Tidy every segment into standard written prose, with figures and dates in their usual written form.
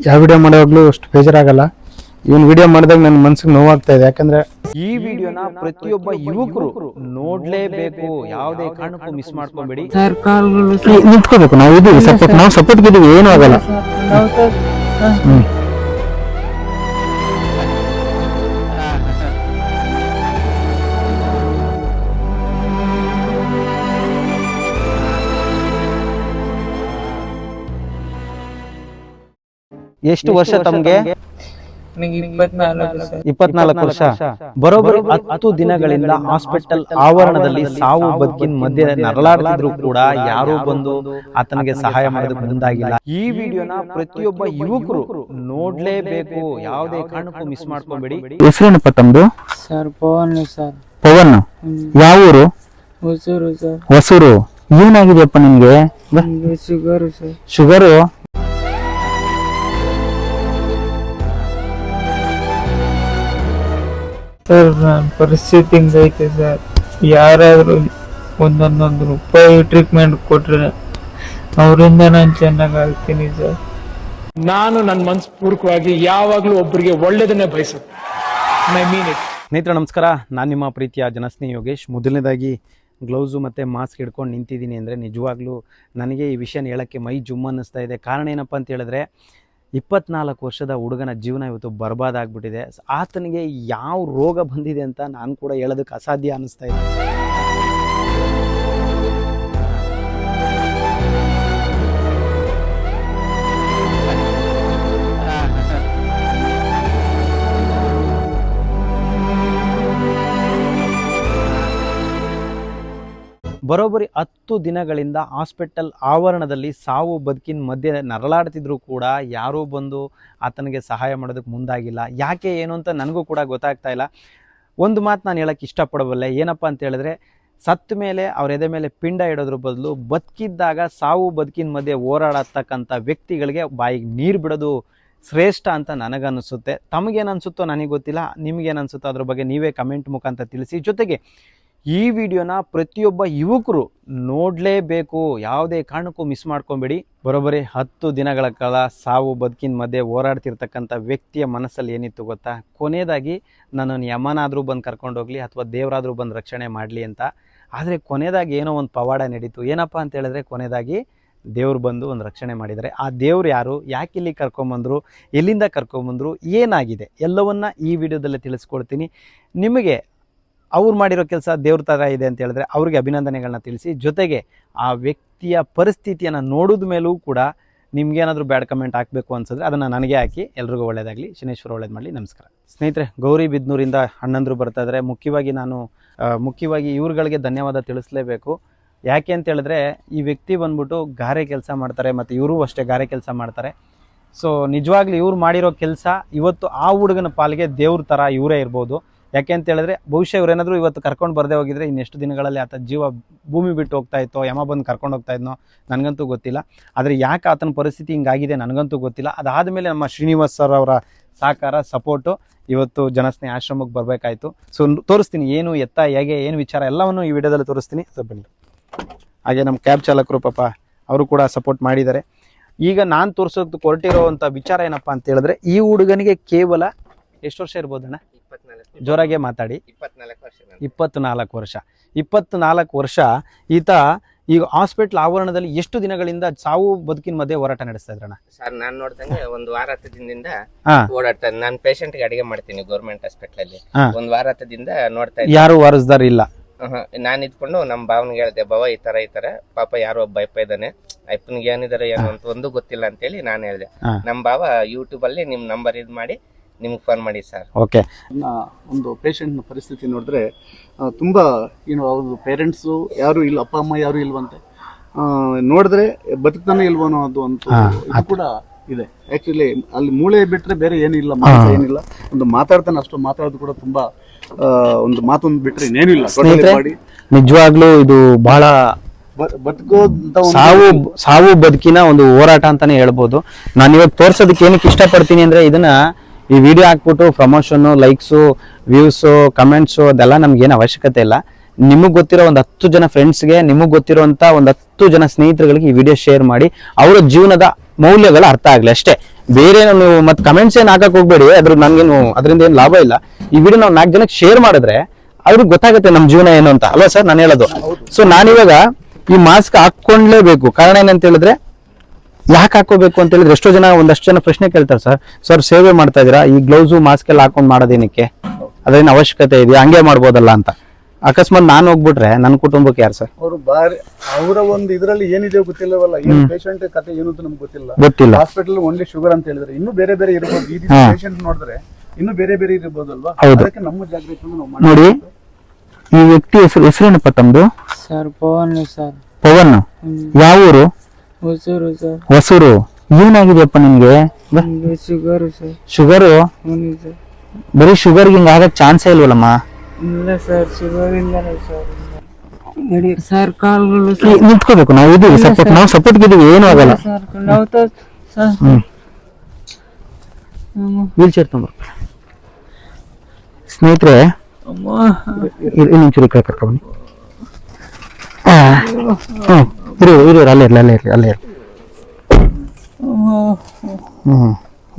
ಯಾವ ವಿಡಿಯೋ ಮಾಡೋವಾಗ್ಲೂ ಅಷ್ಟು ಬೇಜಾರಾಗಲ್ಲ. ಇವನ್ ವಿಡಿಯೋ ಮಾಡಿದಾಗ ನನ್ನ ಮನಸ್ಸಿಗೆ ನೋವಾಗ್ತಾ ಇದೆ. ಯಾಕಂದ್ರೆ ಈ ವಿಡಿಯೋನ ಪ್ರತಿಯೊಬ್ಬ ಯುವಕರು ನೋಡ್ಲೇಬೇಕು, ಯಾವುದೇ ಕಾರಣಕ್ಕೂ ಮಿಸ್ ಮಾಡ್ಕೊಬೇಡಿ. ನಿಂತ್ಕೋಬೇಕು, ನಾವು ಇದೀವಿ ಸಪೋರ್ಟ್, ನಾವು ಸಪೋರ್ಟ್ ಇದೀವಿ, ಏನೂ ಆಗಲ್ಲ. ಎಷ್ಟು ವರ್ಷ ತಮ್ಗೆ? 24 ವರ್ಷ. ಬರೋಬ್ಬರಿ 10 ದಿನಗಳಿಂದ ಹಾಸ್ಪಿಟಲ್ ಆವರಣದಲ್ಲಿ ಸಾವು ಬದುಕಿನ ಮಧ್ಯೆ ನರಳಾಡ್ತಿದ್ರು ಕೂಡ ಯಾರು ಬಂದು ಆತನಿಗೆ ಸಹಾಯ ಮಾಡೋದಕ್ಕೆ ಮುಂದಾಗಿಲ್ಲ. ಈ ವಿಡಿಯೋನ ಪ್ರತಿಯೊಬ್ಬ ಯುವಕರು ನೋಡ್ಲೇಬೇಕು, ಯಾವುದೇ ಕಾರಣಕ್ಕೂ ಮಿಸ್ ಮಾಡ್ಕೊಬೇಡಿ. ಹೆಸರೇನಪ್ಪ ತಮ್ದು? Sir Pavan sir. ಪವನ್, ಯಾವ ಊರು? ಹೊಸೂರು ಸರ್. ಹೊಸೂರು. ಏನಾಗಿದೆಯಪ್ಪ ನಿಮ್ಗೆ? Sugar sir. ಶುಗರು? ಸರ್ ನನ್ನ ಪರಿಸ್ಥಿತಿ ಹಿಂಗೈತೆ ಸರ್. ಯಾರಾದರೂ ಒಂದೊಂದೊಂದು ರೂಪಾಯಿ ಟ್ರೀಟ್ಮೆಂಟ್ ಕೊಟ್ರೆ ಅವರಿಂದ ನಾನು ಚೆನ್ನಾಗಿ ಆಗ್ತೀನಿ ಸರ್. ನಾನು ನನ್ನ ಮನಸ್ಪೂರ್ವಕವಾಗಿ ಯಾವಾಗಲೂ ಒಬ್ಬರಿಗೆ ಒಳ್ಳೆಯದನ್ನೇ ಬಯಸುತ್ತೆ. I mean it. ಸ್ನೇಹಿತರೆ ನಮಸ್ಕಾರ, ನಾನು ನಿಮ್ಮ ಪ್ರೀತಿಯ ಜನಸ್ನೇಹಿ ಯೋಗೇಶ್. ಮೊದಲನೇದಾಗಿ ಗ್ಲೌಸು ಮತ್ತು ಮಾಸ್ಕ್ ಹಿಡ್ಕೊಂಡು ನಿಂತಿದ್ದೀನಿ ಅಂದರೆ ನಿಜವಾಗ್ಲೂ ನನಗೆ ಈ ವಿಷಯನ ಹೇಳೋಕ್ಕೆ ಮೈ ಜುಮ್ ಅನ್ನಿಸ್ತಾ ಇದೆ. ಕಾರಣ ಏನಪ್ಪ ಅಂತ ಹೇಳಿದ್ರೆ 24 ವರ್ಷದ ಹುಡುಗನ ಜೀವನ ಇವತ್ತು ಬರ್ಬಾದಾಗ್ಬಿಟ್ಟಿದೆ. ಆತನಿಗೆ ಯಾವ ರೋಗ ಬಂದಿದೆ ಅಂತ ನಾನು ಕೂಡ ಹೇಳೋದಕ್ಕೆ ಅಸಾಧ್ಯ ಅನ್ನಿಸ್ತಾ ಇದೆ. ಬರೋಬ್ಬರಿ 10 ದಿನಗಳಿಂದ ಹಾಸ್ಪಿಟಲ್ ಆವರಣದಲ್ಲಿ ಸಾವು ಬದುಕಿನ ಮಧ್ಯೆ ನರಳಾಡ್ತಿದ್ರು ಕೂಡ ಯಾರೂ ಬಂದು ಆತನಿಗೆ ಸಹಾಯ ಮಾಡೋದಕ್ಕೆ ಮುಂದಾಗಿಲ್ಲ. ಯಾಕೆ ಏನು ಅಂತ ನನಗೂ ಕೂಡ ಗೊತ್ತಾಗ್ತಾ ಇಲ್ಲ. ಒಂದು ಮಾತು ನಾನು ಹೇಳೋಕ್ಕೆ ಇಷ್ಟಪಡಬಲ್ಲೆ, ಏನಪ್ಪ ಅಂತ ಹೇಳಿದ್ರೆ, ಸತ್ತ ಮೇಲೆ ಅವ್ರ ಎದೆ ಮೇಲೆ ಪಿಂಡ ಇಡೋದ್ರ ಬದಲು ಬದುಕಿದ್ದಾಗ ಸಾವು ಬದುಕಿನ ಮಧ್ಯೆ ಹೋರಾಡತಕ್ಕಂಥ ವ್ಯಕ್ತಿಗಳಿಗೆ ಬಾಯಿಗೆ ನೀರು ಬಿಡೋದು ಶ್ರೇಷ್ಠ ಅಂತ ನನಗನ್ನಿಸುತ್ತೆ. ತಮಗೇನು ಅನಿಸುತ್ತೋ ನನಗೆ ಗೊತ್ತಿಲ್ಲ, ನಿಮಗೇನು ಅನಿಸುತ್ತೋ ಅದ್ರ ಬಗ್ಗೆ ನೀವೇ ಕಮೆಂಟ್ ಮುಖಾಂತರ ತಿಳಿಸಿ. ಜೊತೆಗೆ ಈ ವಿಡಿಯೋನ ಪ್ರತಿಯೊಬ್ಬ ಯುವಕರು ನೋಡಲೇಬೇಕು, ಯಾವುದೇ ಕಾರಣಕ್ಕೂ ಮಿಸ್ ಮಾಡ್ಕೊಬೇಡಿ. ಬರೋಬ್ಬರಿ 10 ದಿನಗಳ ಕಾಲ ಸಾವು ಬದುಕಿನ ಮಧ್ಯೆ ಹೋರಾಡ್ತಿರ್ತಕ್ಕಂಥ ವ್ಯಕ್ತಿಯ ಮನಸ್ಸಲ್ಲಿ ಏನಿತ್ತು ಗೊತ್ತಾ? ಕೊನೆಯದಾಗಿ ನನ್ನನ್ನು ಯಮನಾದರೂ ಬಂದು ಕರ್ಕೊಂಡೋಗ್ಲಿ ಅಥವಾ ದೇವರಾದರೂ ಬಂದು ರಕ್ಷಣೆ ಮಾಡಲಿ ಅಂತ. ಆದರೆ ಕೊನೆಯದಾಗಿ ಏನೋ ಒಂದು ಪವಾಡ ನಡೀತು. ಏನಪ್ಪ ಅಂತ ಹೇಳಿದ್ರೆ, ಕೊನೆಯದಾಗಿ ದೇವ್ರು ಬಂದು ಒಂದು ರಕ್ಷಣೆ ಮಾಡಿದ್ದಾರೆ. ಆ ದೇವ್ರು ಯಾರು, ಯಾಕೆ ಇಲ್ಲಿ ಕರ್ಕೊಂಬಂದರು, ಎಲ್ಲಿಂದ ಕರ್ಕೊಂಬಂದರು, ಏನಾಗಿದೆ ಎಲ್ಲವನ್ನ ಈ ವಿಡಿಯೋದಲ್ಲೇ ತಿಳಿಸ್ಕೊಡ್ತೀನಿ. ನಿಮಗೆ ಅವ್ರು ಮಾಡಿರೋ ಕೆಲಸ ದೇವ್ರ ಥರ ಇದೆ ಅಂತ ಹೇಳಿದ್ರೆ ಅವ್ರಿಗೆ ಅಭಿನಂದನೆಗಳನ್ನ ತಿಳಿಸಿ. ಜೊತೆಗೆ ಆ ವ್ಯಕ್ತಿಯ ಪರಿಸ್ಥಿತಿಯನ್ನು ನೋಡಿದ ಮೇಲೂ ಕೂಡ ನಿಮ್ಗೇನಾದರೂ ಬ್ಯಾಡ್ ಕಮೆಂಟ್ ಹಾಕಬೇಕು ಅನ್ಸಿದ್ರೆ ಅದನ್ನು ನನಗೆ ಹಾಕಿ. ಎಲ್ರಿಗೂ ಒಳ್ಳೆಯದಾಗಲಿ, ಶನೇಶ್ವರ ಒಳ್ಳೇದು ಮಾಡಲಿ. ನಮಸ್ಕಾರ ಸ್ನೇಹಿತರೆ. ಗೌರಿಬಿದನೂರಿಂದ ಅಣ್ಣಂದರು ಬರ್ತಾ ಇದ್ದಾರೆ. ಮುಖ್ಯವಾಗಿ ಇವ್ರುಗಳಿಗೆ ಧನ್ಯವಾದ ತಿಳಿಸ್ಲೇಬೇಕು. ಯಾಕೆ ಅಂತ ಹೇಳಿದ್ರೆ, ಈ ವ್ಯಕ್ತಿ ಬಂದ್ಬಿಟ್ಟು ಗಾರೆ ಕೆಲಸ ಮಾಡ್ತಾರೆ ಮತ್ತು ಇವರು ಅಷ್ಟೇ ಗಾರೆ ಕೆಲಸ ಮಾಡ್ತಾರೆ. ಸೊ ನಿಜವಾಗ್ಲೂ ಇವ್ರು ಮಾಡಿರೋ ಕೆಲಸ ಇವತ್ತು ಆ ಹುಡುಗನ ಪಾಲಿಗೆ ದೇವ್ರ ಥರ ಇವರೇ ಇರ್ಬೋದು. ಯಾಕೆ ಅಂತ ಹೇಳಿದ್ರೆ, ಬಹುಶಃ ಇವರೇನಾದರೂ ಇವತ್ತು ಕರ್ಕೊಂಡು ಬರದೇ ಹೋಗಿದ್ರೆ ಇನ್ನೆಷ್ಟು ದಿನಗಳಲ್ಲಿ ಆತ ಜೀವ ಭೂಮಿ ಬಿಟ್ಟು ಹೋಗ್ತಾ ಇತ್ತೋ, ಯಮ ಬಂದು ಕರ್ಕೊಂಡು ಹೋಗ್ತಾ ಇದ್ನೋ ನನಗಂತೂ ಗೊತ್ತಿಲ್ಲ. ಆದರೆ ಯಾಕೆ ಆತನ ಪರಿಸ್ಥಿತಿ ಹಿಂಗಾಗಿದೆ ನನಗಂತೂ ಗೊತ್ತಿಲ್ಲ. ಅದಾದಮೇಲೆ ನಮ್ಮ ಶ್ರೀನಿವಾಸ್ ಸರ್ ಅವರ ಸಹಕಾರ, ಸಪೋರ್ಟು ಇವತ್ತು ಜನಸ್ನೇಹಿ ಆಶ್ರಮಕ್ಕೆ ಬರಬೇಕಾಯಿತು. ಸೊ ತೋರಿಸ್ತೀನಿ ಏನು ಎತ್ತ ಹೇಗೆ ಏನು ವಿಚಾರ ಎಲ್ಲವನ್ನು ಈ ವಿಡಿಯೋದಲ್ಲಿ ತೋರಿಸ್ತೀನಿ. ಸೊ ಬನ್ನಿ. ಹಾಗೆ ನಮ್ಮ ಕ್ಯಾಬ್ ಚಾಲಕರು ಪಾಪ ಅವರು ಕೂಡ ಸಪೋರ್ಟ್ ಮಾಡಿದ್ದಾರೆ. ಈಗ ನಾನು ತೋರಿಸೋದು ಹೊರಟಿರೋವಂಥ ವಿಚಾರ ಏನಪ್ಪ ಅಂತ ಹೇಳಿದ್ರೆ, ಈ ಹುಡುಗನಿಗೆ ಕೇವಲ ಎಷ್ಟು ವರ್ಷ ಇರ್ಬೋದಣ್ಣ? ಜೋರಾಗೆ ಮಾತಾಡಿ. 24 ವರ್ಷ. 24 ವರ್ಷ ಈತ ಈಗ ಹಾಸ್ಪಿಟಲ್ ಆವರಣದಲ್ಲಿ ಎಷ್ಟು ದಿನಗಳಿಂದ ಸಾವು ಬದುಕಿನ ಮಧ್ಯೆ ಹೋರಾಟ ನಡೆಸ್ತಾ ಇದ್ರಣ್ಣ? ಸರ್ ನಾನ್ ನೋಡ್ದಂಗೆ ಒಂದ್ ವಾರ 10 ದಿನದಿಂದ ಓಡಾಡ್ತಾ ನಾನು ಪೇಷಂಟ್ ಗೆ ಅಡಿಗೆ ಮಾಡ್ತೀನಿ ಗೌರ್ಮೆಂಟ್ ಹಾಸ್ಪಿಟಲ್ ಅಲ್ಲಿ. ಒಂದ್ ವಾರ 10 ದಿನದಿಂದ ನೋಡ್ತಾ ಇದ್ದೀನಿ. ಯಾರು ವಾರಸ್ದಾರ ಇಲ್ಲ. ನಾನ್ ಇದ್ಕೊಂಡು ನಮ್ ಭಾವನಿಗೆ ಹೇಳ್ದೆ, ಬಾವ ಈ ತರ ಪಾಪ ಯಾರೋ ಒಬ್ಬ ಅಪ್ಪ ಇದ್ದಾನೆ, ಅಪ್ಪನಿಗೆ ಏನಿದಾರೆ ಏನು ಅಂತ ಒಂದು ಗೊತ್ತಿಲ್ಲ ಅಂತ ಹೇಳಿ ನಾನು ಹೇಳ್ದೆ. ನಮ್ ಭಾವ ಯೂಟ್ಯೂಬ್ ಅಲ್ಲಿ ನಿಮ್ ನಂಬರ್ ಇದ್ ಮಾಡಿ ನಿಮ್ಗೆ ಫೋನ್ ಮಾಡಿ ಸರ್. ಓಕೆ. ಒಂದು ಪೇಷಂಟ್ನ ಪರಿಸ್ಥಿತಿ ನೋಡಿದ್ರೆ ತುಂಬಾ ಅವ್ರ ಪೇರೆಂಟ್ಸು ಯಾರು ಇಲ್ಲ, ಅಪ್ಪ ಅಮ್ಮ ಯಾರು ಇಲ್ವಂತೆ. ನೋಡಿದ್ರೆ ಬದುಕ್ತಾನೆ ಇಲ್ವೋ ಅನ್ನೋದು ಅಂತ ಇದು ಕೂಡ ಇದೆ. ಆಕ್ಚುಲಿ ಅಲ್ಲಿ ಮೂಳೆ ಬಿಟ್ರೆ ಬೇರೆ ಏನಿಲ್ಲ, ಏನಿಲ್ಲ. ಒಂದು ಮಾತಾಡ್ತಾನೆ, ಅಷ್ಟು ಮಾತಾಡೋದು ಕೂಡ ತುಂಬಾ ಒಂದು ಮಾತೊಂದು ಬಿಟ್ರೆ ಇನ್ನೇನಿಲ್ಲ. ನಿಜವಾಗ್ಲೂ ಇದು ಬಹಳ ಸಾವು ಬದುಕಿನ ಒಂದು ಹೋರಾಟ ಅಂತಾನೆ ಹೇಳ್ಬೋದು. ನಾನು ಇವಾಗ ತೋರ್ಸೋದಕ್ಕೆ ಏನಕ್ಕೆ ಇಷ್ಟಪಡ್ತೀನಿ ಅಂದ್ರೆ, ಇದನ್ನ ಈ ವಿಡಿಯೋ ಹಾಕ್ಬಿಟ್ಟು ಪ್ರಮೋಷನ್, ಲೈಕ್ಸು, ವ್ಯೂಸು, ಕಮೆಂಟ್ಸು ಅದೆಲ್ಲ ನಮ್ಗೇನು ಅವಶ್ಯಕತೆ ಇಲ್ಲ. ನಿಮಗೆ ಗೊತ್ತಿರೋ ಒಂದು 10 ಜನ ಫ್ರೆಂಡ್ಸ್ಗೆ, ನಿಮಗೆ ಗೊತ್ತಿರುವಂತ ಒಂದು 10 ಜನ ಸ್ನೇಹಿತರುಗಳಿಗೆ ಈ ವಿಡಿಯೋ ಶೇರ್ ಮಾಡಿ ಅವರ ಜೀವನದ ಮೌಲ್ಯಗಳು ಅರ್ಥ ಆಗಲಿ ಅಷ್ಟೇ. ಬೇರೆ ನೀವು ಮತ್ತೆ ಕಮೆಂಟ್ಸ್ ಏನ್ ಹಾಕಕ್ ಹೋಗ್ಬೇಡಿ, ನನ್ಗೇನು ಅದರಿಂದ ಏನ್ ಲಾಭ ಇಲ್ಲ. ಈ ವಿಡಿಯೋ ನಾವು 4 ಜನಕ್ಕೆ ಶೇರ್ ಮಾಡಿದ್ರೆ ಅವ್ರಿಗೆ ಗೊತ್ತಾಗುತ್ತೆ ನಮ್ ಜೀವನ ಏನು ಅಂತ ಅಲ್ವಾ ಸರ್ ನಾನು ಹೇಳೋದು. ಸೊ ನಾನಿವಾಗ ಈ ಮಾಸ್ಕ್ ಹಾಕೊಂಡ್ಲೇಬೇಕು. ಕಾರಣ ಏನಂತ ಹೇಳಿದ್ರೆ ಯಾಕೆ ಹಾಕೋಬೇಕು ಅಂತ ಹೇಳಿದ್ರೆ ಒಂದಷ್ಟು ಜನ ಪ್ರಶ್ನೆ ಕೇಳ್ತಾರೆ, ಸರ್ ಸೇವೆ ಮಾಡ್ತಾ ಇದೀರಾ, ಈ ಗ್ಲೌಸು ಮಾಸ್ಕ್ ಎಲ್ಲ ಹಾಕೊಂಡ್ ಮಾಡೋದೇನಕ್ಕೆ, ಅದೇನು ಅವಶ್ಯಕತೆ ಇದೆಯಾ, ಹಂಗೆ ಮಾಡ್ಬೋದಲ್ಲ ಅಂತ. ಅಕಸ್ಮಾತ್ ನಾನು ಹೋಗ್ಬಿಟ್ರೆ ನನ್ನ ಕುಟುಂಬಕ್ಕೆ ಯಾರು ಸರ್? ಅವರು ಬಾರಿ ಅವರ ಒಂದು ಇದರಲ್ಲಿ ಏನಿದೆ ಗೊತ್ತಿಲ್ಲವಲ್ಲ, ಏನು ಪೇಷಂಟ್ ಕತೆ ಏನು ಅಂತ ನಮ್ಗೆ ಗೊತ್ತಿಲ್ಲ. ಹಾಸ್ಪಿಟಲ್ ಓನ್ಲಿ ಶುಗರ್ ಅಂತ ಹೇಳಿದ್ರೆ ಇನ್ನೂ ಬೇರೆ ಬೇರೆ ಇರ್ಬೋದು. ಈ ಪೇಷಂಟ್ ನೋಡಿದ್ರೆ ಇನ್ನೂ ಬೇರೆ ಬೇರೆ ಇರ್ಬೋದಲ್ವಾ? ಅದಕ್ಕೆ ನಮ್ಮ ಜಾಗೃತಿ ನಾವು ನೋಡಿ. ಈ ವ್ಯಕ್ತಿ ಹೆಸರೇನಪ್ಪ ತಮ್ದು? Sir Pavan sir. ಪವನ್. ಯಾವ ಊರು? ಹೊಸೂರು ಸರ್. ಹೊಸೂರು. ಏನಾಗಿದೆಯಪ್ಪ ನಿಮ್ಗೆ? Sugar sir. ಶುಗರು? ಸರ್. ಬರೀ ಶುಗರ್ ಹಿಂಗ ಆಗಕ್ ಚಾನ್ಸೇ ಇಲ್ವಲ್ಲಮ್ಮ? ಇಲ್ಲ ಸರ್, ಶುಗರ್ ಇಂದಾನೆ ಸರ್. ಸರ್ ಕಾಲ್ಗಳು ನಿಂತ್ಕೋಬೇಕು, ನಾವು ಇದೀವಿ ಸಪೋರ್ಟ್, ನಾವು ಸಪೋರ್ಟ್ ಇದೀವಿ, ಏನು ಆಗಲ್ಲ. ವೀಲ್ ಚೇರ್ ತಗೊಂಡ್ರು ಸ್ನೇಹಿತರೆ. ಇನ್ನೊಂಚೂರು ಕೈ ಕರ್ಕೊಂಡ್ ಇರು, ಅಲ್ಲೇ ಇರ್ಲಿ.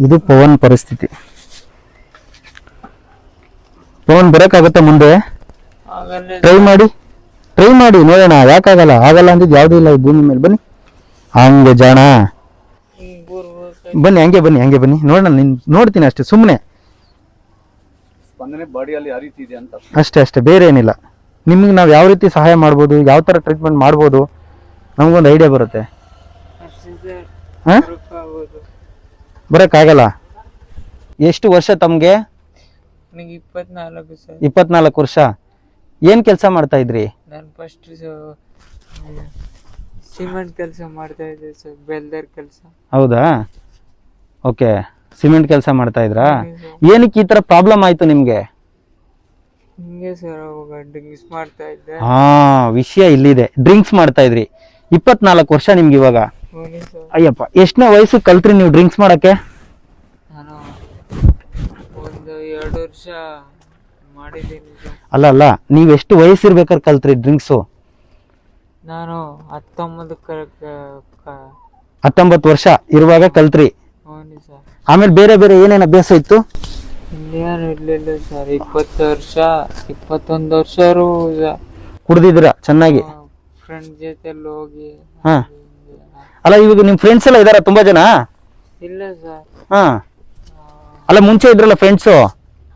ಇದು ಪವನ್ ಪರಿಸ್ಥಿತಿ. ಪವನ್ ಬರಕ್ಕಾಗತ್ತ ಮುಂದೆ? ಟ್ರೈ ಮಾಡಿ ನೋಡೋಣ, ಯಾಕಾಗಲ್ಲ? ಆಗಲ್ಲ ಅಂದಿದ್ ಯಾವ್ದು ಇಲ್ಲ ಈ ಭೂಮಿ ಮೇಲೆ. ಬನ್ನಿ ಹಂಗೆ ಜಾಣ, ಬನ್ನಿ ಹಂಗೆ ಬನ್ನಿ ನೋಡೋಣ. ನೋಡ್ತೀನಿ ಅಷ್ಟೇ, ಸುಮ್ಮನೆ ಸ್ಪಂದನೆ ಬಾಡಿಯಲ್ಲಿ ಯಾವ ರೀತಿ ಇದೆ ಅಂತ ಅಷ್ಟೇ, ಬೇರೆ ಏನಿಲ್ಲ. ನಿಮ್ಗೆ ನಾವು ಯಾವ ರೀತಿ ಸಹಾಯ ಮಾಡ್ಬೋದು, ಯಾವ ತರ ಟ್ರೀಟ್ಮೆಂಟ್ ಮಾಡ್ಬೋದು, ನಮಗೊಂದು ಐಡಿಯಾ ಬರುತ್ತೆ. ಬರಕ್ಕಾಗಲ್ಲ. ಎಷ್ಟು ವರ್ಷ ತಮ್ಗೆ? 24 ವರ್ಷ. ಏನ್ ಕೆಲಸ ಮಾಡ್ತಾ ಇದ್ರಿ? ನಾನು ಫಸ್ಟ್ ಸಿಮೆಂಟ್ ಕೆಲಸ ಮಾಡ್ತಾ ಇದ್ದೆ ಸರ್, ಬೆಲ್ದರ್ ಕೆಲಸ. ಹೌದಾ? ಓಕೆ, ಸಿಮೆಂಟ್ ಕೆಲಸ ಮಾಡ್ತಾ ಇದ್ರಾ? ಏನಕ್ಕೆ ಈ ತರ ಪ್ರಾಬ್ಲಮ್ ಆಯ್ತು ನಿಮ್ಗೆ? ಹಿಂಗೆ ಸರ್, ಅವಾಗ ಡ್ರಿಂಕ್ಸ್ ಮಾಡ್ತಾ ಇದ್ದೆ. ವಿಷಯ ಇಲ್ಲಿದೆ, ಡ್ರಿಂಕ್ಸ್ ಮಾಡ್ತಾ ಇದ್ರಿ. 24 ವರ್ಷ ನಿಮ್ಗೆ ಇವಾಗ. ಅಯ್ಯಪ್ಪ, ಎಷ್ಟನೇ ವಯಸ್ಸು ಕಲ್ತ್ರಿ ನೀವು ಡ್ರಿಂಕ್ಸ್ ಮಾಡಕ್ಕೆ? ನಾನು ಒಂದು 2 ವರ್ಷ ಮಾಡಿದ್ದೀನಿ. ಅಲ್ಲ, ನೀವ್ ಎಷ್ಟು ವಯಸ್ಸಿರ್ಬೇಕಾದ್ರೆ ಕಲ್ತ್ರಿ ಡ್ರಿಂಕ್ಸು? ನಾನು 19 ವರ್ಷ ಇರುವಾಗ ಕಲ್ತ್ರಿ. ಆಮೇಲೆ ಬೇರೆ ಬೇರೆ ಏನೇನು ಅಭ್ಯಾಸ ಇತ್ತು? ಇನ್ನೇನು ಇರ್ಲಿಲ್ಲ ಸರ್. 21 ವರ್ಷ ಕುಡ್ದಿದ್ರ ಚೆನ್ನಾಗಿ? ಫ್ರೆಂಡ್ ಜೊತೆ ಹೋಗಿ. ಅಲ್ಲ, ಇವಾಗ ನಿಮ್ ಫ್ರೆಂಡ್ಸ್ ಎಲ್ಲ ಇದಾರ ತುಂಬಾ ಜನ? ಇಲ್ಲ ಸರ್. ಅಲ್ಲ, ಮುಂಚೆ ಇದ್ರಲ್ಲ ಫ್ರೆಂಡ್ಸು?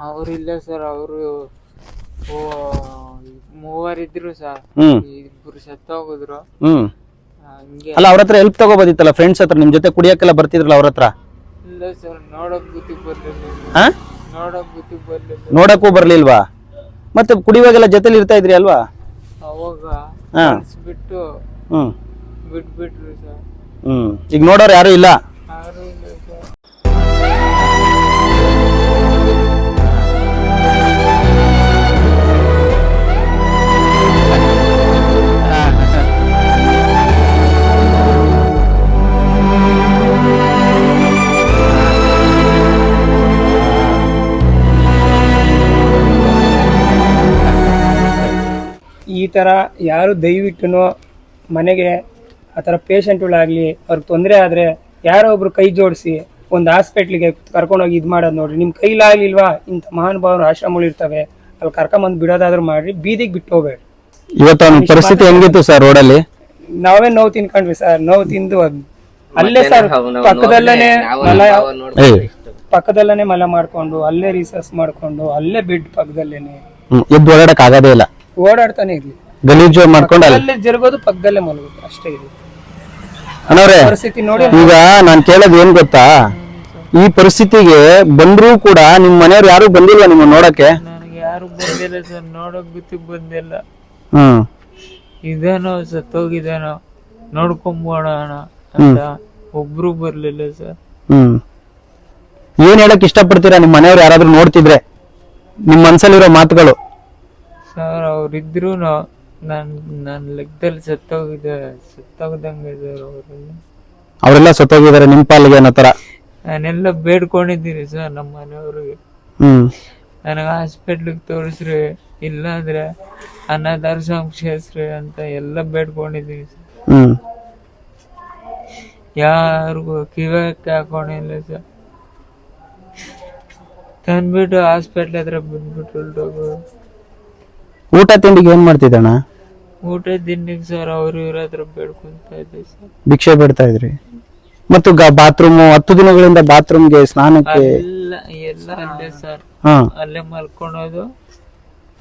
ಅವ್ರು ಇಲ್ಲ ಸರ್, ಅವರು 3 ಇದ್ರು ಸರ್. 2 ಸತ್ತ ಹೋಗಿದ್ರು. ಅಲ್ಲ, ಅವ್ರ ಹತ್ರ ಹೆಲ್ಪ್ ತಗೋಬೋದಿತ್ತಲ್ಲ, ಫ್ರೆಂಡ್ಸ್ ಹತ್ರ. ನಿಮ್ ಜೊತೆ ಕುಡಿಯಕ್ಕೆಲ್ಲ ಬರ್ತಿದ್ರಲ್ಲ ಅವ್ರ ಹತ್ರ? ಇಲ್ಲ ಸರ್, ನೋಡಕ್ ಬುದ್ಧಿ ಬರ್ಲಿಲ್ಲ. ನೋಡಕ್ಕೂ ಬರ್ಲಿಲ್ವಾ? ಮತ್ತೆ ಕುಡಿಯುವಾಗೆಲ್ಲ ಜೊತೆಲಿ ಇರ್ತಾ ಇದ್ರಿ ಅಲ್ವಾ? ಅವಾಗ ಬಿಟ್ಟು ಬಿಟ್ಬಿಟ್ರು ಸರ್. ಈಗ ನೋಡೋರು ಯಾರು ಇಲ್ಲ? ಯಾರು ಇಲ್ಲ ಸರ್. ಈ ಥರ ಯಾರು ದಯವಿಟ್ಟು ಮನೆಗೆ ಆ ಥರ ಪೇಷಂಟ್ಗಳಾಗಲಿ ಅವ್ರಿಗೆ ತೊಂದರೆ ಆದರೆ ಯಾರೋ ಒಬ್ರು ಕೈ ಜೋಡಿಸಿ ಒಂದು ಹಾಸ್ಪಿಟ್ಲಿಗೆ ಕರ್ಕೊಂಡೋಗಿ ಇದು ಮಾಡೋದು ನೋಡ್ರಿ. ನಿಮ್ಮ ಕೈಲಾಗ್ಲಿಲ್ವಾ, ಇಂಥ ಮಹಾನುಭಾವರು ಆಶ್ರಮಗಳು ಇರ್ತವೆ, ಅಲ್ಲಿ ಕರ್ಕೊಂಬಂದು ಬಿಡೋದಾದ್ರೂ ಮಾಡ್ರಿ, ಬೀದಿಗೆ ಬಿಟ್ಟು ಹೋಗ್ಬೇಡಿ. ಇವತ್ತು ಪರಿಸ್ಥಿತಿ ಹೆಂಗಿತ್ತು ಸರ್ ರೋಡಲ್ಲಿ? ನಾವೇ ನೋವು ತಿನ್ಕೊಂಡ್ವಿ ಸರ್. ನೋವು ತಿಂದು ಅಲ್ಲೇ ಸರ್ ಪಕ್ಕದಲ್ಲೇ ಮಲ ಮಾಡ್ಕೊಂಡು, ಅಲ್ಲೇ ರಿಸರ್ಚ್ ಮಾಡ್ಕೊಂಡು, ಅಲ್ಲೇ ಬೆಡ್ ಪಕ್ಕದಲ್ಲೇನೆ ಎದ್ದು ಓಡಾಡಕ್ ಆಗೋದೇ ಇಲ್ಲ. ಓಡಾಡ್ತಾನೆ ಇರ್ಲಿ, ಗಲೀಜು ಮಾಡ್ಕೊಂಡು ಅಲ್ಲೇ ಜರುಗೋದು, ಪಕ್ಕದಲ್ಲೇ ಮಲಗೋದು, ಅಷ್ಟೇ ಇದೆ ಪರಿಸ್ಥಿತಿ. ನೋಡಿ, ಈಗ ನಾನ್ ಕೇಳೋದು ಏನ್ ಗೊತ್ತಾ, ಈ ಪರಿಸ್ಥಿತಿಗೆ ಬಂದ್ರೂ ಕೂಡ ನಿಮ್ ಮನೆಯವ್ರು ಯಾರು ಬಂದಿಲ್ವಾ ನಿಮ್ಮ ನೋಡಕ್ಕೆ? ನನಗೆ ಯಾರು ಬಂದಿಲ್ಲ ಸರ್, ನೋಡಕ್ ಬಿತ್ತು ಬಂದಿಲ್ಲ. ಇದೇನೋ ಸತ್ತೋಗಿದೇನೋ ನೋಡ್ಕೊಂಬೋಣ ಅಂತ ಒಬ್ರು ಬರ್ಲಿಲ್ಲ ಸರ್. ಏನ್ ಹೇಳಕ್ ಇಷ್ಟಪಡ್ತೀರಾ ನಿಮ್ ಮನೆಯವ್ರು ಯಾರಾದ್ರೂ ನೋಡ್ತಿದ್ರೆ? ನಿಮ್ ಮನ್ಸಲ್ಲಿರೋ ಮಾತುಗಳು ಸರ್. ಅವ್ರಿದ್ರು ನನ್ ಲೆಕ್ಕದಲ್ಲಿ ಸತ್ತೋಗ್ದಂಗೆ ಅವರೆಲ್ಲ ಸತ್ತೋಗಿದ್ದಾರೆ ನಿಮ್ ಪಾಲಿಗೆ ಅನ್ನೋ ತರ. ನಾನೆಲ್ಲ ಬೇಡ್ಕೊಂಡಿದ್ದೀನಿ ಸರ್ ನಮ್ಮ ಮನೆಯವ್ರಿಗೆ. ನನಗೆ ಹಾಸ್ಪಿಟ್ಲಿಗೆ ತೋರಿಸ್ರಿ, ಇಲ್ಲಾಂದ್ರೆ ಅನಾಥಾಶ್ರಮ ಸೇರಿಸ್ರಿ ಅಂತ ಎಲ್ಲ ಬೇಡ್ಕೊಂಡಿದ್ದೀನಿ ಸರ್. ಯಾರಿಗೂ ಕಿವಕ್ಕೆ ಹಾಕೊಂಡಿಲ್ಲ ಸರ್. ತಂದ್ಬಿಟ್ಟು ಹಾಸ್ಪಿಟ್ಲ್ ಹತ್ರ ಬಂದ್ಬಿಟ್ಟು ಹೊರಟೋಗು. ಊಟ ತಿಂಡಿಗೆ ಏನ್ ಮಾಡ್ತಿದ್ದಣ್ಣ? ಊಟ ತಿಂಡಿಗೆ ಸರ್ ಅವ್ರು ಇವ್ರ ಹತ್ರ ಬೇಡ್ಕೊಂತ ಇದ್ದೆ ಸರ್. ಭಿಕ್ಷೆ ಬಿಡ್ತಾ ಇದ್ರಿ? ಮತ್ತು ಬಾತ್ರೂಮ್ 10 ದಿನಗಳಿಂದ ಬಾತ್ರೂಮ್ಗೆ ಸ್ನಾನಕ್ಕೆ ಎಲ್ಲ ಅಲ್ಲೇ ಸರ್. ಹಾ ಅಲ್ಲೇ ಮಲ್ಕೊಳೋದು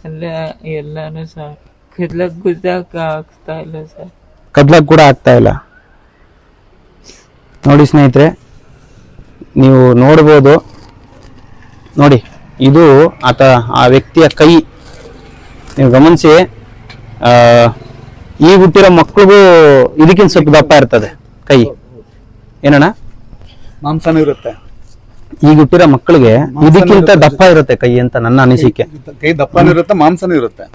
ಅಲ್ಲೇ ಎಲ್ಲಾನು ಸರ್. ಕದ್ಲಕ್ ಗುದ್ದಕ್ ಆಗ್ತಾ ಇಲ್ಲ ಸರ್. ಕದ್ಲಕ್ ಕೂಡ ಆಗ್ತಾ ಇಲ್ಲ. ನೋಡಿ ಸ್ನೇಹಿತರೆ, ನೀವು ನೋಡ್ಬೋದು ನೋಡಿ, ಇದು ಆ ವ್ಯಕ್ತಿಯ ಕೈ. ನೀವು ಗಮನಿಸಿ, ಈ ಹುಟ್ಟಿರೋ ಮಕ್ಳಿಗೂ ಇದಕ್ಕಿಂತ ಸ್ವಲ್ಪ ದಪ್ಪ ಇರ್ತದೆ ಕೈ. ಏನಣ್ಣ? ಮಾಂಸನೂ ಇರುತ್ತೆ. ಈಗ ಹುಟ್ಟಿರೋ ಮಕ್ಕಳಿಗೆ ಇದಕ್ಕಿಂತ ದಪ್ಪ ಇರುತ್ತೆ ಕೈ ಅಂತ ನನ್ನ ಅನಿಸಿಕೆ. ಕೈ ದಪ್ಪನೂ ಇರುತ್ತೆ, ಮಾಂಸನೂ ಇರುತ್ತೆ.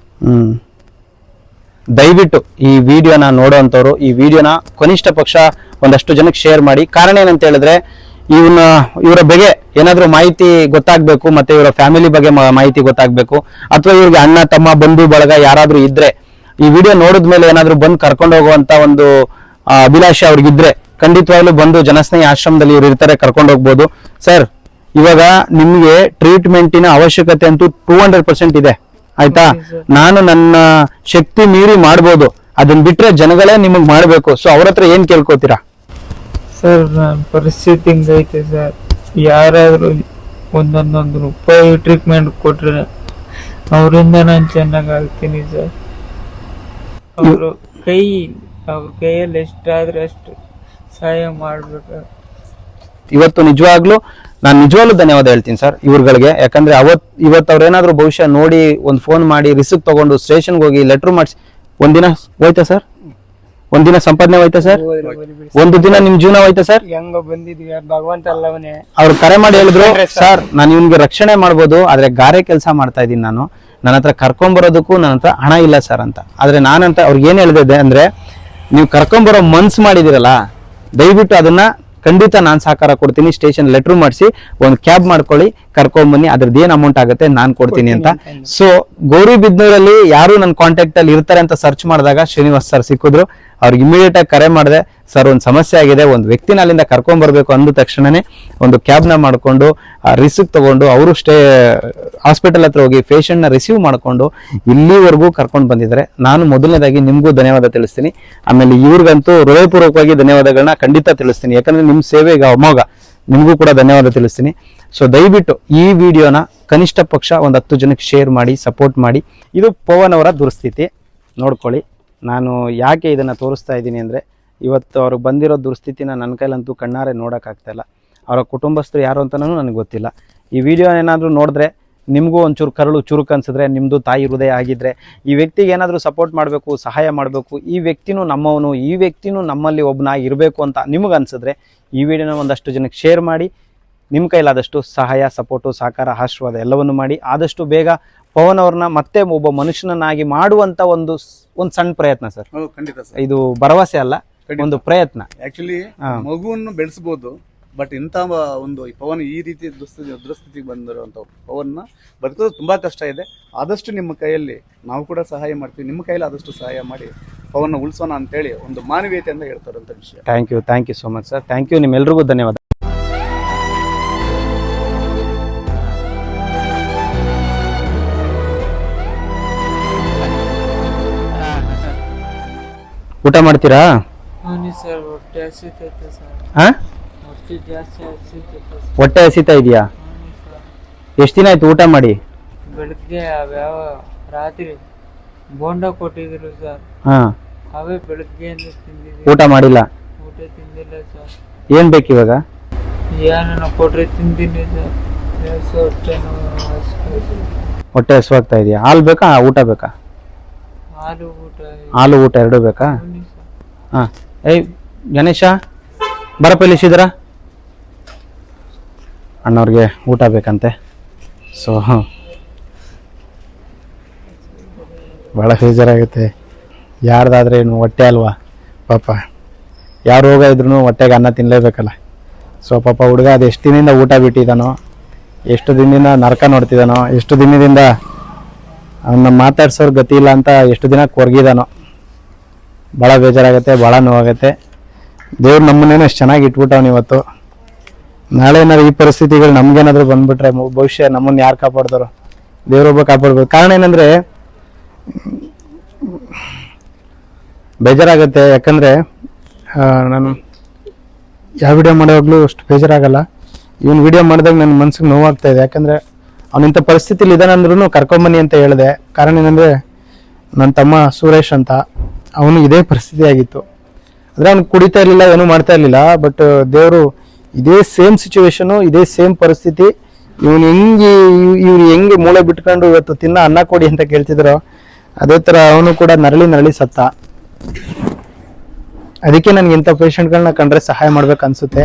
ದಯವಿಟ್ಟು ಈ ವಿಡಿಯೋನ ನೋಡುವಂತವ್ರು ಈ ವಿಡಿಯೋನ ಕನಿಷ್ಠ ಪಕ್ಷ ಒಂದಷ್ಟು ಜನಕ್ಕೆ ಶೇರ್ ಮಾಡಿ. ಕಾರಣ ಏನಂತ ಹೇಳಿದ್ರೆ, ಇವರ ಬಗ್ಗೆ ಏನಾದ್ರೂ ಮಾಹಿತಿ ಗೊತ್ತಾಗ್ಬೇಕು, ಮತ್ತೆ ಇವರ ಫ್ಯಾಮಿಲಿ ಬಗ್ಗೆ ಮಾಹಿತಿ ಗೊತ್ತಾಗ್ಬೇಕು, ಅಥವಾ ಇವ್ರಿಗೆ ಅಣ್ಣ ತಮ್ಮ ಬಂಧು ಬಳಗ ಯಾರಾದ್ರೂ ಇದ್ರೆ ಈ ವಿಡಿಯೋ ನೋಡಿದ್ಮೇಲೆ ಏನಾದ್ರೂ ಬಂದು ಕರ್ಕೊಂಡು ಹೋಗುವಂತ ಒಂದು ಅಭಿಲಾಷೆ ಅವ್ರಿಗಿದ್ರೆ ಖಂಡಿತವಾಗ್ಲೂ ಬಂದು ಜನಸ್ನೇಹಿ ಆಶ್ರಮದಲ್ಲಿ ಇವ್ರು ಇರ್ತಾರೆ, ಕರ್ಕೊಂಡು ಹೋಗ್ಬೋದು. ಸರ್, ಇವಾಗ ನಿಮ್ಗೆ ಟ್ರೀಟ್ಮೆಂಟಿನ ಅವಶ್ಯಕತೆ ಅಂತೂ 200% ಇದೆ, ಆಯ್ತಾ? ನಾನು ನನ್ನ ಶಕ್ತಿ ಮೀರಿ ಮಾಡ್ಬೋದು, ಅದನ್ನ ಬಿಟ್ರೆ ಜನಗಳೇ ನಿಮಗ್ ಮಾಡ್ಬೇಕು. ಸೊ ಅವ್ರ ಹತ್ರ ಏನ್ ಕೇಳ್ಕೊತೀರಾ? ಸರ್, ನನ್ನ ಪರಿಸ್ಥಿತಿ ಹಿಂಗೈತೆ ಸರ್. ಯಾರಾದ್ರೂ ಒಂದೊಂದು ರೂಪಾಯಿ ಟ್ರೀಟ್ಮೆಂಟ್ ಕೊಟ್ರೆ ಅವರಿಂದ ನಾನು ಚೆನ್ನಾಗಿ ಆಗ್ತೀನಿ ಸರ್. ಅವ್ರ ಕೈಯಲ್ಲಿ ಎಷ್ಟಾದ್ರೆ ಅಷ್ಟು ಸಹಾಯ ಮಾಡ್ಬೇಕು. ಇವತ್ತು ನಿಜವಾಗ್ಲೂ ನಾನು ನಿಜವಾಗ್ಲೂ ಧನ್ಯವಾದ ಹೇಳ್ತೀನಿ ಸರ್ ಇವ್ರುಗಳಿಗೆ. ಯಾಕಂದ್ರೆ ಇವತ್ತು ಅವ್ರೇನಾದ್ರು ಬಹುಶಃ ನೋಡಿ ಒಂದು ಫೋನ್ ಮಾಡಿ ರಿಸಿಪ್ಟ್ ತಗೊಂಡು ಸ್ಟೇಷನ್ಗೆ ಹೋಗಿ ಲೆಟರ್ ಮಾಡಿಸಿ ಒಂದಿನ ಹೋಯ್ತಾ ಸರ್? ಒಂದಿನ ಸಂಪಾದನೆ ಹೋಯ್ತಾ ಸರ್? ಒಂದು ದಿನ ನಿಮ್ ಜೀವನ ಹೋಯ್ತಾ ಸರ್? ಹೆಂಗ ಬಂದಿದ್ವಿ ಭಗವಂತ ಅಲ್ಲವನೇ. ಅವ್ರು ಕರೆ ಮಾಡಿ ಹೇಳಿದ್ರು, ಸರ್ ನಾನು ಇವ್ನಿಗೆ ರಕ್ಷಣೆ ಮಾಡ್ಬೋದು, ಆದ್ರೆ ಗಾರೆ ಕೆಲಸ ಮಾಡ್ತಾ ಇದ್ದೀನಿ, ನನ್ನ ಹತ್ರ ಕರ್ಕೊಂಬರೋದಕ್ಕೂ ನನ್ನ ಹತ್ರ ಹಣ ಇಲ್ಲ ಸರ್ ಅಂತ. ಆದ್ರೆ ನಾನಂತ ಅವ್ರಿಗೆ ಏನ್ ಹೇಳಿದೆ ಅಂದ್ರೆ, ನೀವು ಕರ್ಕೊಂಬರೋ ಮನ್ಸು ಮಾಡಿದಿರಲ್ಲ, ದಯವಿಟ್ಟು ಅದನ್ನ ಖಂಡಿತ ನಾನು ಸಹಕಾರ ಕೊಡ್ತೀನಿ. ಸ್ಟೇಷನ್ ಲೆಟರ್ ಮಾಡಿಸಿ ಒಂದು ಕ್ಯಾಬ್ ಮಾಡ್ಕೊಳ್ಳಿ, ಕರ್ಕೊಂಬನ್ನಿ, ಅದ್ರದ್ದು ಏನ್ ಅಮೌಂಟ್ ಆಗುತ್ತೆ ನಾನು ಕೊಡ್ತೀನಿ ಅಂತ. ಸೊ ಗೌರಿಬಿದನೂರಲ್ಲಿ ಯಾರು ನನ್ನ ಕಾಂಟ್ಯಾಕ್ಟ್ ಅಲ್ಲಿ ಇರ್ತಾರೆ ಅಂತ ಸರ್ಚ್ ಮಾಡಿದಾಗ ಶ್ರೀನಿವಾಸ್ ಸರ್ ಸಿಕ್ಕಿದ್ರು. ಅವ್ರಿಗೆ ಇಮಿಡಿಯೇಟ್ ಆಗಿ ಕರೆ ಮಾಡಿದೆ, ಸರ್ ಒಂದು ಸಮಸ್ಯೆ ಆಗಿದೆ, ಒಂದು ವ್ಯಕ್ತಿನ ಅಲ್ಲಿಂದ ಕರ್ಕೊಂಡ್ ಬರ್ಬೇಕು ಅಂದ ತಕ್ಷಣನೇ ಒಂದು ಕ್ಯಾಬ್ನ ಮಾಡ್ಕೊಂಡು ರಿಸಿಪ್ಟ್ ತಗೊಂಡು ಅವರು ಹಾಸ್ಪಿಟಲ್ ಹತ್ರ ಹೋಗಿ ಪೇಷಂಟ್ ನ ರಿಸೀವ್ ಮಾಡ್ಕೊಂಡು ಇಲ್ಲಿವರೆಗೂ ಕರ್ಕೊಂಡು ಬಂದಿದ್ದಾರೆ. ನಾನು ಮೊದಲನೇದಾಗಿ ನಿಮ್ಗೂ ಧನ್ಯವಾದ ತಿಳಿಸ್ತೀನಿ. ಆಮೇಲೆ ಇವ್ರಿಗಂತೂ ಹೃದಯಪೂರ್ವಕವಾಗಿ ಧನ್ಯವಾದಗಳನ್ನ ಖಂಡಿತ ತಿಳಿಸ್ತೀನಿ, ಯಾಕಂದ್ರೆ ನಿಮ್ ಸೇವೆಗೆ ಅಮೋಘ. ನಿಮ್ಗೂ ಕೂಡ ಧನ್ಯವಾದ ತಿಳಿಸ್ತೀನಿ. ಸೊ ದಯವಿಟ್ಟು ಈ ವಿಡಿಯೋನ ಕನಿಷ್ಠ ಪಕ್ಷ ಒಂದು 10 ಜನಕ್ಕೆ ಶೇರ್ ಮಾಡಿ, ಸಪೋರ್ಟ್ ಮಾಡಿ. ಇದು ಪವನ್ ಅವರ ದುರ್ಸ್ಥಿತಿ ನೋಡ್ಕೊಳ್ಳಿ. ನಾನು ಯಾಕೆ ಇದನ್ನ ತೋರಿಸ್ತಾ ಇದ್ದೀನಿ ಅಂದ್ರೆ, ಇವತ್ತು ಅವ್ರಿಗೆ ಬಂದಿರೋ ದುರ್ಸ್ಥಿತಿನ ನನ್ನ ಕೈಲಂತೂ ಕಣ್ಣಾರೆ ನೋಡೋಕ್ಕಾಗ್ತಾ ಇಲ್ಲ. ಅವರ ಕುಟುಂಬಸ್ಥರು ಯಾರು ಅಂತನೂ ನನಗೆ ಗೊತ್ತಿಲ್ಲ. ಈ ವಿಡಿಯೋ ಏನಾದರೂ ನೋಡಿದ್ರೆ ನಿಮಗೂ ಒಂಚೂರು ಕರಳು ಚುರುಕು ಅನ್ಸಿದ್ರೆ, ನಿಮ್ಮದು ತಾಯಿ ಹೃದಯ ಆಗಿದ್ರೆ, ಈ ವ್ಯಕ್ತಿಗೆ ಏನಾದರೂ ಸಪೋರ್ಟ್ ಮಾಡಬೇಕು, ಸಹಾಯ ಮಾಡಬೇಕು, ಈ ವ್ಯಕ್ತಿನೂ ನಮ್ಮವನು, ಈ ವ್ಯಕ್ತಿನೂ ನಮ್ಮಲ್ಲಿ ಒಬ್ಬನಾಗಿ ಇರಬೇಕು ಅಂತ ನಿಮಗೆ ಅನ್ಸಿದ್ರೆ ಈ ವಿಡಿಯೋನ ಒಂದಷ್ಟು ಜನಕ್ಕೆ ಶೇರ್ ಮಾಡಿ. ನಿಮ್ಮ ಕೈಲಾದಷ್ಟು ಸಹಾಯ, ಸಪೋರ್ಟು, ಸಹಕಾರ, ಆಶೀರ್ವಾದ ಎಲ್ಲವನ್ನು ಮಾಡಿ ಆದಷ್ಟು ಬೇಗ ಪವನ್ ಅವ್ರನ್ನ ಮತ್ತೆ ಒಬ್ಬ ಮನುಷ್ಯನನ್ನಾಗಿ ಮಾಡುವಂತ ಒಂದು ಸಣ್ಣ ಪ್ರಯತ್ನ ಸರ್. ಖಂಡಿತ ಸರ್, ಇದು ಭರವಸೆ ಅಲ್ಲ, ಒಂದು ಪ್ರಯತ್ನ. ಆಕ್ಚುಲಿ ಮಗುವನ್ನು ಬೆಳೆಸಬಹುದು, ಬಟ್ ಇಂಥ ಒಂದು ಪವನ್ ಈ ರೀತಿ ದುಸ್ಥಿತಿಗೆ ಬಂದಿರುವಂತ ಪವನ್ನ ಬದುಕೋದು ತುಂಬಾ ಕಷ್ಟ ಇದೆ. ಆದಷ್ಟು ನಿಮ್ಮ ಕೈಯಲ್ಲಿ ನಾವು ಕೂಡ ಸಹಾಯ ಮಾಡ್ತೀವಿ, ನಿಮ್ಮ ಕೈಯಲ್ಲಿ ಆದಷ್ಟು ಸಹಾಯ ಮಾಡಿ ಪವನ್ನ ಉಳಿಸೋಣ ಅಂತೇಳಿ ಒಂದು ಮಾನವೀಯತೆಯಿಂದ ಹೇಳ್ತಾರಂತ ವಿಷಯ. Thank you so much sir. Thank you, ನಿಮ್ಮೆಲ್ರಿಗೂ ಧನ್ಯವಾದ. ಊಟ ಮಾಡ್ತೀರಾ? ಸರ್, ಹೊಟ್ಟೆ ಹಸಿತೈತೆ ಸರ್. ಹೊಟ್ಟೆ ಜಾಸ್ತಿ ಹಸಿತೈತೆ. ಹೊಟ್ಟೆ ಹಸಿತಾ ಇದೆಯಾ? ಎಷ್ಟು ದಿನ ಆಯ್ತು ಊಟ ಮಾಡಿ? ಬೆಳಗ್ಗೆ ಅವ್ಯಾವ ರಾತ್ರಿ ಬೋಂಡ ಕೊಟ್ಟಿದ್ರು ಸರ್, ಅವೇ ಬೆಳಗ್ಗೆಯಿಂದ ತಿಂದಿದ್ವಿ. ಊಟ ಮಾಡಿಲ್ಲ? ಊಟ ತಿಂದಿಲ್ಲ ಸರ್. ಏನ್ ಬೇಕು ಇವಾಗ? ಏನನ್ನ ಕೊಟ್ರೆ ತಿಂತೀನಿ ಸರ್. ಹೊಟ್ಟೆ ಹಸುವಾಗ್ತಾ ಇದೆಯಾ? ಹಾಲು ಬೇಕಾ, ಊಟ ಬೇಕಾ? ಹಾಲು ಊಟ ಎರಡು ಬೇಕಾ? ಹಾ. ಏಯ್ ಗಣೇಶ, ಬರಪ್ಪ, ಇಲ್ಲಿಸಿದ್ರ ಅಣ್ಣವ್ರಿಗೆ ಊಟ ಬೇಕಂತೆ. ಸೊ ಭಾಳ ಬೇಜಾರಾಗುತ್ತೆ. ಯಾರ್ದಾದ್ರೆ ಏನು ಹೊಟ್ಟೆ ಅಲ್ವಾ ಪಾಪ, ಯಾರು ರೋಗ ಇದ್ರೂ ಹೊಟ್ಟೆಗೆ ಅನ್ನ ತಿನ್ನಲೇಬೇಕಲ್ಲ. ಸೊ ಪಾಪ ಹುಡುಗ ಅದು ಎಷ್ಟು ದಿನದಿಂದ ಊಟ ಬಿಟ್ಟಿದ್ದಾನೋ, ಎಷ್ಟು ದಿನದಿಂದ ನರಕ ನೋಡ್ತಿದ್ದಾನೋ, ಎಷ್ಟು ದಿನದಿಂದ ಅವನ್ನ ಮಾತಾಡ್ಸೋರ್ ಗತಿ ಇಲ್ಲ ಅಂತ ಎಷ್ಟು ದಿನ ಕೊರ್ಗಿದಾನೋ. ಭಾಳ ಬೇಜಾರಾಗುತ್ತೆ, ಭಾಳ ನೋವಾಗುತ್ತೆ. ದೇವ್ರು ನಮ್ಮನ್ನೇನೋ ಅಷ್ಟು ಚೆನ್ನಾಗಿ ಇಟ್ಬಿಟ್ಟವನು ಇವತ್ತು. ನಾಳೆ ಏನಾದ್ರು ಈ ಪರಿಸ್ಥಿತಿಗಳು ನಮ್ಗೇನಾದ್ರು ಬಂದ್ಬಿಟ್ರೆ ಭವಿಷ್ಯ ನಮ್ಮನ್ನ ಯಾರು ಕಾಪಾಡ್ತಾರೋ? ದೇವ್ರೊಬ್ಬ ಕಾಪಾಡ್ಬೋದು. ಕಾರಣ ಏನಂದ್ರೆ ಬೇಜಾರಾಗತ್ತೆ. ಯಾಕಂದ್ರೆ ನಾನು ಯಾವ ವಿಡಿಯೋ ಮಾಡೋವಾಗ್ಲೂ ಅಷ್ಟು ಬೇಜಾರಾಗಲ್ಲ. ಇವನ್ ವಿಡಿಯೋ ಮಾಡಿದಾಗ ನನ್ನ ಮನ್ಸಿಗೆ ನೋವಾಗ್ತಾ ಇದೆ. ಯಾಕಂದ್ರೆ ಅವನಿಂಥ ಪರಿಸ್ಥಿತಿಲಿ ಇದಾನಂದ್ರೂ ಕರ್ಕೊಂಬನ್ನಿ ಅಂತ ಹೇಳಿದೆ. ಕಾರಣ ಏನಂದ್ರೆ ನನ್ನ ತಮ್ಮ ಸುರೇಶ್ ಅಂತ, ಅವನು ಇದೇ ಪರಿಸ್ಥಿತಿ ಆಗಿತ್ತು. ಅಂದ್ರೆ ಅವ್ನು ಕುಡಿತಾ ಇರ್ಲಿಲ್ಲ, ಏನೂ ಮಾಡ್ತಾ ಇರ್ಲಿಲ್ಲ. ಬಟ್ ದೇವರು ಇದೇ ಸೇಮ್ ಸಿಚುವೇಶನು, ಇದೇ ಸೇಮ್ ಪರಿಸ್ಥಿತಿ, ಇವ್ರು ಹೆಂಗೆ ಮೂಳೆ ಬಿಟ್ಕೊಂಡು ಇವತ್ತು ಅನ್ನ ಕೊಡಿ ಅಂತ ಕೇಳ್ತಿದ್ರು, ಅದೇ ತರ ಅವನು ಕೂಡ ನರಳಿ ಸತ್ತ. ಅದಕ್ಕೆ ನನ್ಗೆ ಇಂಥ ಪೇಷಂಟ್ಗಳನ್ನ ಕಂಡ್ರೆ ಸಹಾಯ ಮಾಡ್ಬೇಕು ಅನ್ಸುತ್ತೆ.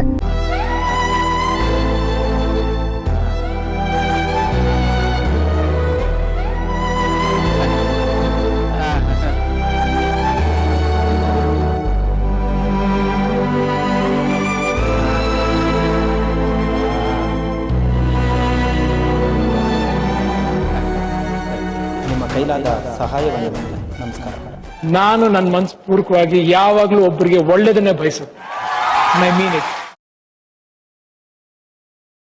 ನಿಮ್ಮ ಕೈಲಾದ ಸಹಾಯವನ್ನು ನಮಸ್ಕಾರ. ನಾನು ನನ್ನ ಮನಸ್ಪೂರ್ವಕವಾಗಿ ಯಾವಾಗ್ಲೂ ಒಬ್ಬರಿಗೆ ಒಳ್ಳೇದನ್ನೇ ಬಯಸುತ್ತೆ. I mean it.